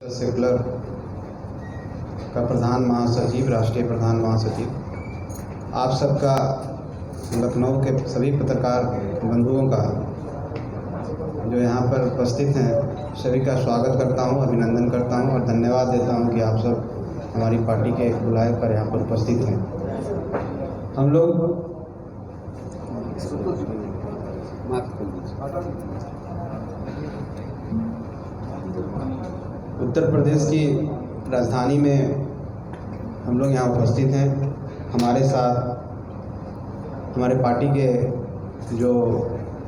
Secular का प्रधान महासचिव, राष्ट्रीय प्रधान महासचिव, आप सबका, लखनऊ के सभी पत्रकार बंधुओं का जो यहाँ पर उपस्थित हैं, सभी का स्वागत करता हूँ, अभिनंदन करता हूँ और धन्यवाद देता हूँ कि आप सब हमारी पार्टी के बुलाए पर यहाँ पर उपस्थित हैं। हम लोग उत्तर प्रदेश की राजधानी में हम लोग यहाँ उपस्थित हैं। हमारे साथ हमारे पार्टी के जो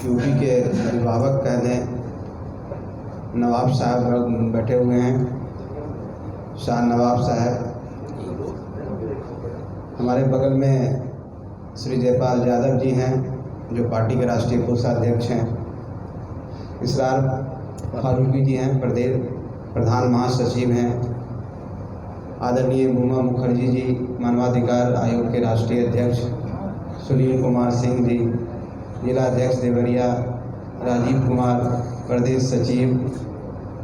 यूपी के अभिभावक कह दें, नवाब साहब बैठे हुए हैं, शाह नवाब साहब। हमारे बगल में श्री जयपाल यादव जी हैं जो पार्टी के राष्ट्रीय कोषाध्यक्ष हैं। इसरार फारूकी जी हैं, प्रधान महासचिव हैं। आदरणीय उमा मुखर्जी जी, मानवाधिकार आयोग के राष्ट्रीय अध्यक्ष। सुनील कुमार सिंह जी, जिला अध्यक्ष देवरिया। राजीव कुमार, प्रदेश सचिव।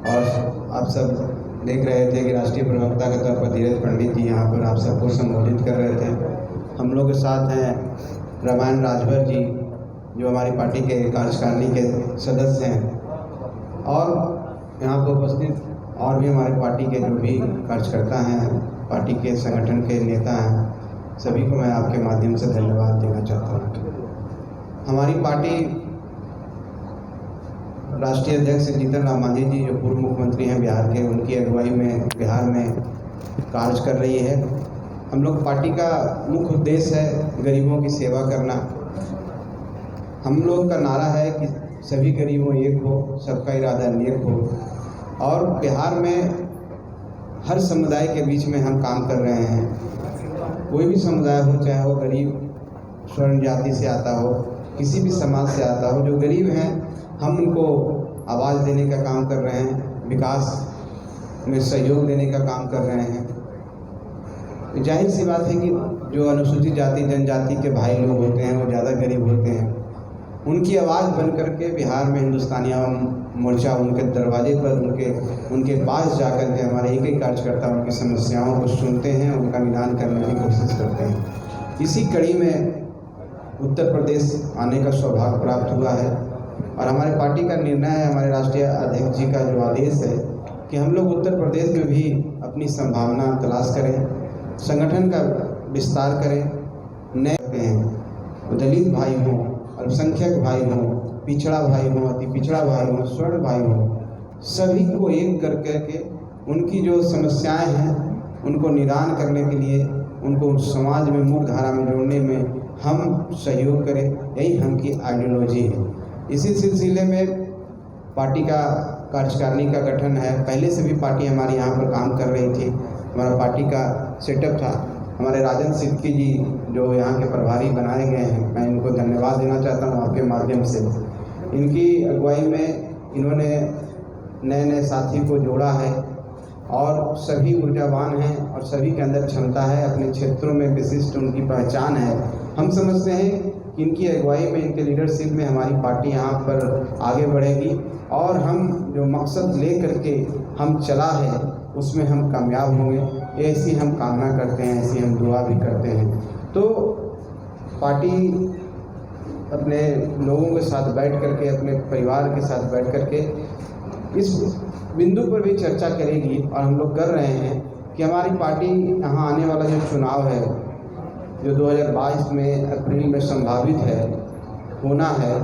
और आप सब देख रहे थे कि राष्ट्रीय प्रवक्ता के तौर पर धीरज पंडित जी यहाँ पर आप सबको संबोधित कर रहे थे। हम लोग के साथ हैं रामायण राजभर जी जो हमारी पार्टी के कार्यकारिणी के सदस्य हैं, और यहाँ पर उपस्थित और भी हमारे पार्टी के जो भी कार्यकर्ता हैं, पार्टी के संगठन के नेता हैं, सभी को मैं आपके माध्यम से धन्यवाद देना चाहता हूँ। हमारी पार्टी राष्ट्रीय अध्यक्ष जीतन राम मांझी जी जो पूर्व मुख्यमंत्री हैं बिहार के, उनकी अगुवाई में बिहार में कार्य कर रही है। हम लोग पार्टी का मुख्य उद्देश्य है गरीबों की सेवा करना। हम लोग का नारा है कि सभी गरीबों एक हो, सबका इरादा नेक हो। और बिहार में हर समुदाय के बीच में हम काम कर रहे हैं। कोई भी समुदाय हो, चाहे वो गरीब स्वर्ण जाति से आता हो, किसी भी समाज से आता हो, जो गरीब हैं हम उनको आवाज़ देने का काम कर रहे हैं, विकास में सहयोग देने का काम कर रहे हैं। जाहिर सी बात है कि जो अनुसूचित जाति जनजाति के भाई लोग होते हैं वो ज़्यादा गरीब होते हैं। उनकी आवाज़ बन करके बिहार में हिंदुस्तानी आवाम मोर्चा उनके दरवाजे पर उनके पास जाकर के हमारे एक कार्यकर्ता उनकी समस्याओं को सुनते हैं, उनका निदान करने की कोशिश करते हैं। इसी कड़ी में उत्तर प्रदेश आने का सौभाग्य प्राप्त हुआ है और हमारे पार्टी का निर्णय है, हमारे राष्ट्रीय अध्यक्ष जी का जो आदेश है कि हम लोग उत्तर प्रदेश में भी अपनी संभावना तलाश करें, संगठन का विस्तार करें। नए हैं दलित भाई हों, अल्पसंख्यक भाई हों, पिछड़ा भाई हो, अति पिछड़ा भाई हो, स्वर्ण भाई हो, सभी को एक कर करके उनकी जो समस्याएं हैं उनको निदान करने के लिए, उनको समाज में मुख्य धारा में जोड़ने में हम सहयोग करें। यही हम की आइडियोलॉजी है। इसी सिलसिले में पार्टी का कार्यकारिणी का गठन है। पहले से भी पार्टी हमारी यहाँ पर काम कर रही थी। हमारा पार्टी का सेटअप था। हमारे राजन सिद्दकी जी जो यहाँ के प्रभारी बनाए गए हैं, मैं इनको धन्यवाद देना चाहता हूँ आपके माध्यम से। इनकी अगुवाई में इन्होंने नए नए साथी को जोड़ा है और सभी ऊर्जावान हैं और सभी के अंदर क्षमता है, अपने क्षेत्रों में विशिष्ट उनकी पहचान है। हम समझते हैं कि इनकी अगुवाई में, इनके लीडरशिप में हमारी पार्टी यहाँ पर आगे बढ़ेगी और हम जो मकसद ले करके हम चला है उसमें हम कामयाब होंगे। ऐसी हम कामना करते हैं, ऐसी हम दुआ भी करते हैं। तो पार्टी अपने लोगों के साथ बैठ करके, अपने परिवार के साथ बैठ करके इस बिंदु पर भी चर्चा करेगी और हम लोग कर रहे हैं कि हमारी पार्टी यहाँ आने वाला जो चुनाव है जो 2022 में अप्रैल में संभावित है होना है,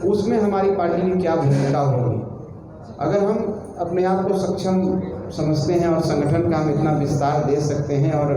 उसमें हमारी पार्टी की क्या भूमिका होगी। अगर हम अपने आप को सक्षम समझते हैं और संगठन का हम इतना विस्तार दे सकते हैं और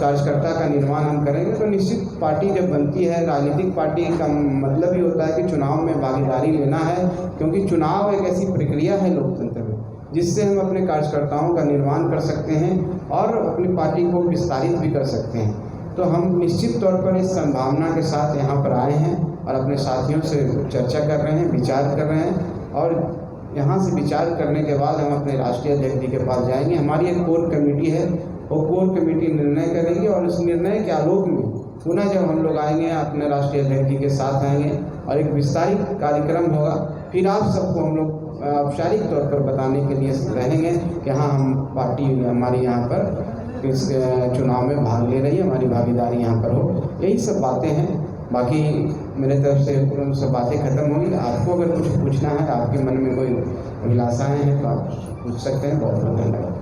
कार्यकर्ता का निर्माण हम करेंगे तो निश्चित पार्टी जब बनती है, राजनीतिक पार्टी का मतलब ही होता है कि चुनाव में भागीदारी लेना है, क्योंकि चुनाव एक ऐसी प्रक्रिया है लोकतंत्र में जिससे हम अपने कार्यकर्ताओं का निर्माण कर सकते हैं और अपनी पार्टी को विस्तारित भी कर सकते हैं। तो हम निश्चित तौर पर इस संभावना के साथ यहाँ पर आए हैं और अपने साथियों से चर्चा कर रहे हैं, विचार कर रहे हैं और यहाँ से विचार करने के बाद हम अपने राष्ट्रीय अध्यक्ष जी के पास जाएंगे। हमारी एक कोर कमेटी है, वो कोर कमेटी निर्णय करेगी और उस निर्णय के आलोक में पुनः जब हम लोग आएंगे अपने राष्ट्रीय अध्यक्ष जी के साथ आएंगे और एक विस्तारित कार्यक्रम होगा। फिर आप सबको हम लोग औपचारिक तौर पर बताने के लिए रहेंगे कि हाँ, हम पार्टी हमारी यहाँ पर इस चुनाव में भाग ले रही है, हमारी भागीदारी यहाँ पर हो। यही सब बातें हैं। बाकी मेरे तरफ से सब बातें खत्म होंगी। आपको अगर कुछ पूछना है, आपके मन में कोई अभिलाषाएँ हैं तो आप पूछ सकते हैं। बहुत बहुत धन्यवाद।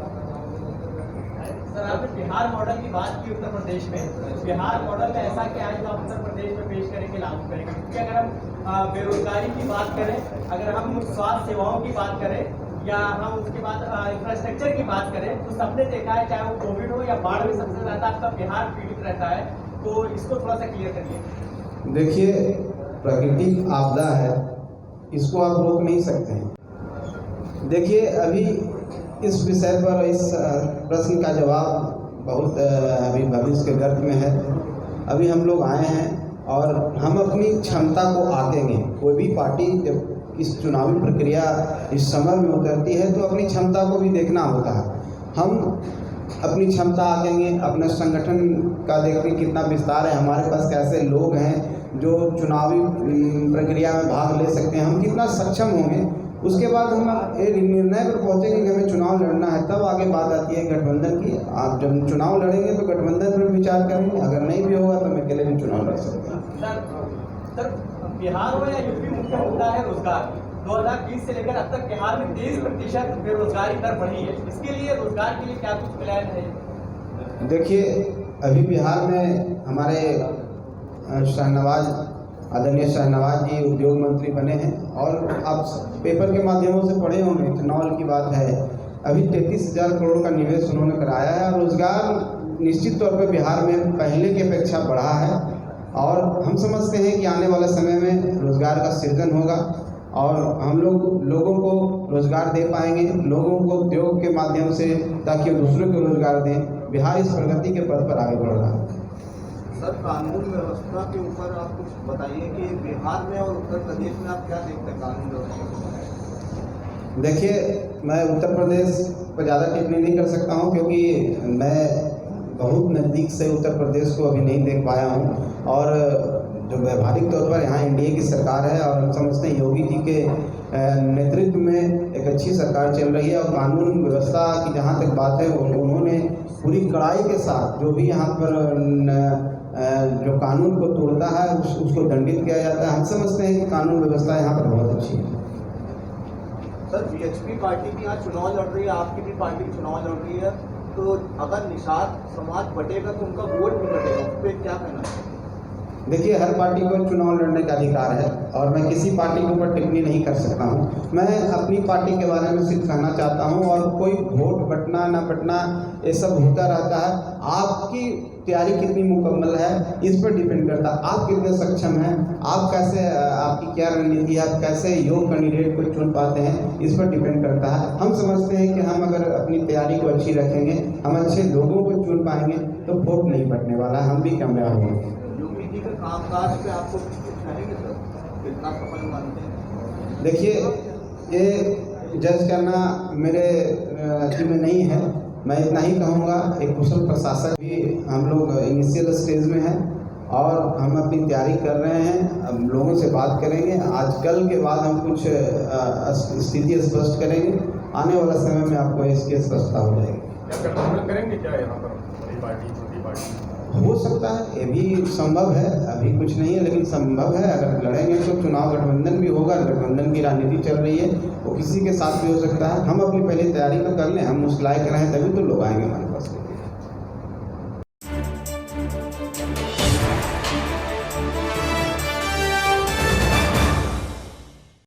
सर, आपने बिहार मॉडल की बात की उत्तर प्रदेश में। बिहार मॉडल में ऐसा क्या है जो आप उत्तर प्रदेश में पेश करेंगे, लागू करेंगे? क्योंकि अगर हम बेरोजगारी की बात करें, अगर हम स्वास्थ्य सेवाओं की बात करें या हम उसके बाद इंफ्रास्ट्रक्चर की बात करें, तो सबने देखा है, चाहे वो कोविड हो या बाढ़ में सबसे ज़्यादा आपका बिहार पीड़ित रहता है। तो इसको थोड़ा सा क्लियर करिए। देखिए, प्राकृतिक आपदा है, इसको आप रोक नहीं सकते हैं। देखिए, अभी इस विषय पर, इस प्रश्न का जवाब बहुत अभी भविष्य के गर्भ में है। अभी हम लोग आए हैं और हम अपनी क्षमता को आंकेंगे। कोई भी पार्टी जब इस चुनावी प्रक्रिया इस समर में उतरती है तो अपनी क्षमता को भी देखना होता है। हम अपनी क्षमता आंकेंगे, अपने संगठन का देखेंगे कितना विस्तार है, हमारे पास कैसे लोग हैं जो चुनावी प्रक्रिया में भाग ले सकते हैं, हम कितना सक्षम होंगे। उसके बाद हम एक निर्णय पर पहुंचेंगे कि हमें चुनाव लड़ना है। तब आगे बात आती है गठबंधन की। आप जब चुनाव लड़ेंगे तो गठबंधन पर विचार करेंगे, अगर नहीं भी होगा तो हम अकेले भी चुनाव लड़ सकते हैं। सर, बिहार हो या यूपी, मुख्य मुद्दा है रोजगार। 2020 से लेकर अब तक बिहार में 23% बेरोजगारी दर बढ़ी है। इसके लिए रोजगार के लिए क्या कुछ प्लान है? देखिए, अभी बिहार में हमारे आदरणीय शाहनवाज जी उद्योग मंत्री बने हैं और आप पेपर के माध्यमों से पढ़े होंगे, इथेनॉल की बात है। अभी 33,000 करोड़ का निवेश उन्होंने कराया है और रोजगार निश्चित तौर पर बिहार में पहले की अपेक्षा बढ़ा है और हम समझते हैं कि आने वाले समय में रोजगार का सृजन होगा और हम लोगों को रोजगार दे पाएंगे, लोगों को उद्योग के माध्यम से, ताकि वो दूसरों को रोजगार दें। बिहार इस प्रगति के पथ पर आगे बढ़ रहा है। सर, कानून व्यवस्था के ऊपर आप कुछ बताइए कि बिहार में और उत्तर प्रदेश में आप क्या देखते हैं कानून व्यवस्था? देखिए, मैं उत्तर प्रदेश पर ज़्यादा टिप्पणी नहीं कर सकता हूं क्योंकि मैं बहुत नज़दीक से उत्तर प्रदेश को अभी नहीं देख पाया हूं और जो व्यावहारिक तौर पर यहाँ एनडीए की सरकार है और हम समझते हैं योगी जी के नेतृत्व में एक अच्छी सरकार चल रही है और कानून व्यवस्था की जहाँ तक बात है उन्होंने पूरी कड़ाई के साथ जो भी यहाँ पर जो कानून को तोड़ता है उसको दंडित किया जाता है। हम समझते हैं कि कानून व्यवस्था यहाँ पर बहुत अच्छी है। सर, बीएचपी पार्टी भी यहाँ चुनाव लड़ रही है, आपकी भी पार्टी चुनाव लड़ रही है, तो अगर निषाद समाज बटेगा तो उनका वोट भी बटेगा, उस पर क्या कहना है? देखिए, हर पार्टी को चुनाव लड़ने का अधिकार है और मैं किसी पार्टी के ऊपर टिप्पणी नहीं कर सकता हूं। मैं अपनी पार्टी के बारे में सिर्फ कहना चाहता हूं और कोई वोट बटना ना बटना ये सब होता रहता है। आपकी तैयारी कितनी मुकम्मल है इस पर डिपेंड करता है, आप कितने सक्षम हैं, आप कैसे, आपकी क्या रणनीति है, आप कैसे योग कैंडिडेट को चुन पाते हैं, इस पर डिपेंड करता है। हम समझते हैं कि हम अगर अपनी तैयारी को अच्छी रखेंगे, हम अच्छे लोगों को चुन पाएंगे तो वोट नहीं बटने वाला, हम भी कामयाब होंगे। कामकाज पे आपको कहेंगे सर, कितना सफल मानते हैं? देखिए, ये जज करना मेरे अथी में नहीं है। मैं इतना ही कहूँगा, एक कुशल प्रशासक भी हम लोग इनिशियल स्टेज में हैं और हम अपनी तैयारी कर रहे हैं। अब लोगों से बात करेंगे, आज कल के बाद हम कुछ स्थिति स्पष्ट करेंगे। आने वाला समय में आपको इसकी स्पष्टता हो जाएगी। करेंगे क्या यहाँ पर बड़ी पार्टी, छोटी पार्टी? हो सकता है, ये भी संभव है, अभी कुछ नहीं है लेकिन संभव है। अगर लड़ेंगे तो चुनाव गठबंधन भी होगा, गठबंधन की राजनीति चल रही है, वो किसी के साथ भी हो सकता है। हम अपनी पहले तैयारी तो कर लें, हम उस लायक रहें तभी तो लोग आएंगे हमारे पास।